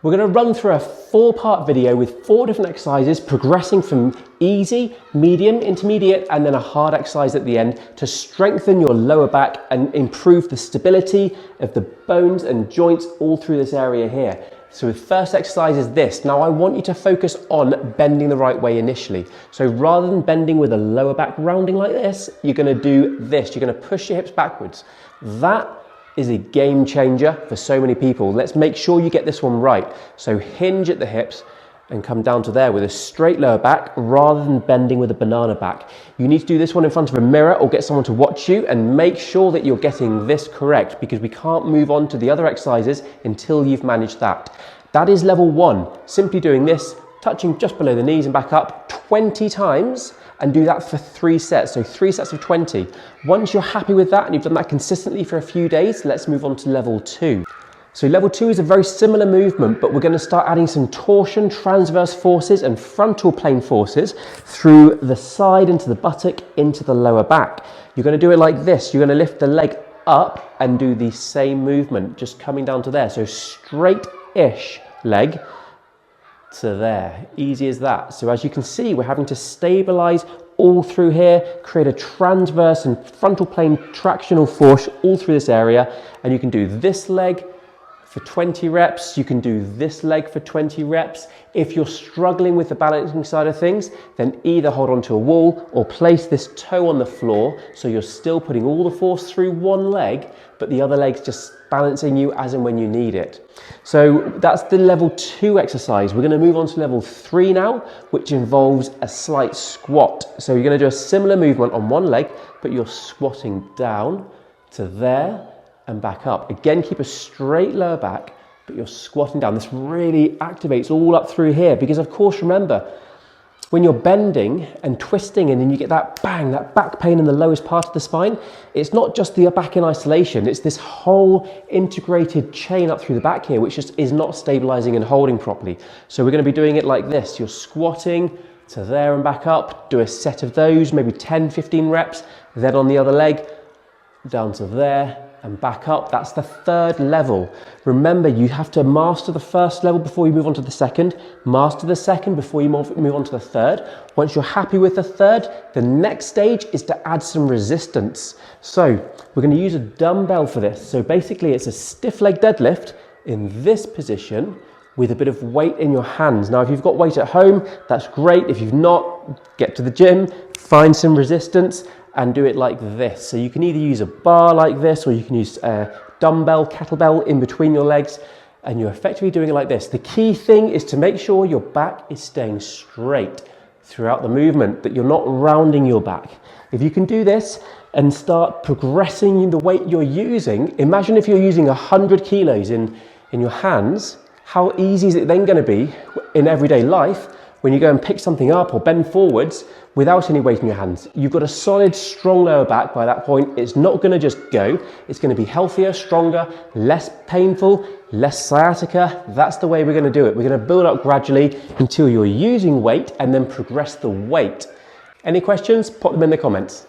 We're going to run through a 4-part video with 4 different exercises, progressing from easy, medium, intermediate, and then a hard exercise at the end to strengthen your lower back and improve the stability of the bones and joints all through this area here. So the first exercise is this. Now I want you to focus on bending the right way initially. So rather than bending with a lower back rounding like this, you're going to do this. You're going to push your hips backwards. That is a game changer for so many people. Let's make sure you get this one right. So hinge at the hips and come down to there with a straight lower back rather than bending with a banana back. You need to do this one in front of a mirror or get someone to watch you and make sure that you're getting this correct, because we can't move on to the other exercises until you've managed that. That is level 1. Simply doing this, touching just below the knees and back up 20 times, and do that for 3 sets. So 3 sets of 20. Once you're happy with that and you've done that consistently for a few days, let's move on to level 2. So level 2 is a very similar movement, but we're going to start adding some torsion, transverse forces and frontal plane forces through the side into the buttock, into the lower back. You're going to do it like this. You're going to lift the leg up and do the same movement, just coming down to there. So straight-ish leg to there. Easy as that. So as you can see, we're having to stabilize all through here, create a transverse and frontal plane tractional force all through this area. And you can do this leg for 20 reps, you can do this leg for 20 reps. If you're struggling with the balancing side of things, then either hold onto a wall or place this toe on the floor so you're still putting all the force through one leg, but the other leg's just balancing you as and when you need it. So that's the level 2 exercise. We're going to move on to level 3 now, which involves a slight squat. So you're going to do a similar movement on one leg, but you're squatting down to there and back up. Again, keep a straight lower back, but you're squatting down. This really activates all up through here, because of course, remember, when you're bending and twisting and then you get that bang, that back pain in the lowest part of the spine, it's not just the back in isolation, it's this whole integrated chain up through the back here, which just is not stabilizing and holding properly. So we're going to be doing it like this. You're squatting to there and back up, do a set of those, maybe 10, 15 reps, then on the other leg, down to there, and back up. That's the 3rd level. Remember, you have to master the 1st level before you move on to the 2nd, master the 2nd before you move on to the 3rd. Once you're happy with the 3rd, the next stage is to add some resistance. So we're going to use a dumbbell for this. So basically it's a stiff leg deadlift in this position with a bit of weight in your hands. Now, if you've got weight at home, that's great. If you've not, get to the gym, find some resistance and do it like this. So you can either use a bar like this, or you can use a dumbbell, kettlebell in between your legs, and you're effectively doing it like this. The key thing is to make sure your back is staying straight throughout the movement, that you're not rounding your back. If you can do this and start progressing the weight you're using, imagine if you're using 100 kilos in your hands, how easy is it then going to be in everyday life when you go and pick something up or bend forwards without any weight in your hands? You've got a solid, strong lower back by that point. It's not going to just go. It's going to be healthier, stronger, less painful, less sciatica. That's the way we're going to do it. We're going to build up gradually until you're using weight and then progress the weight. Any questions? Pop them in the comments.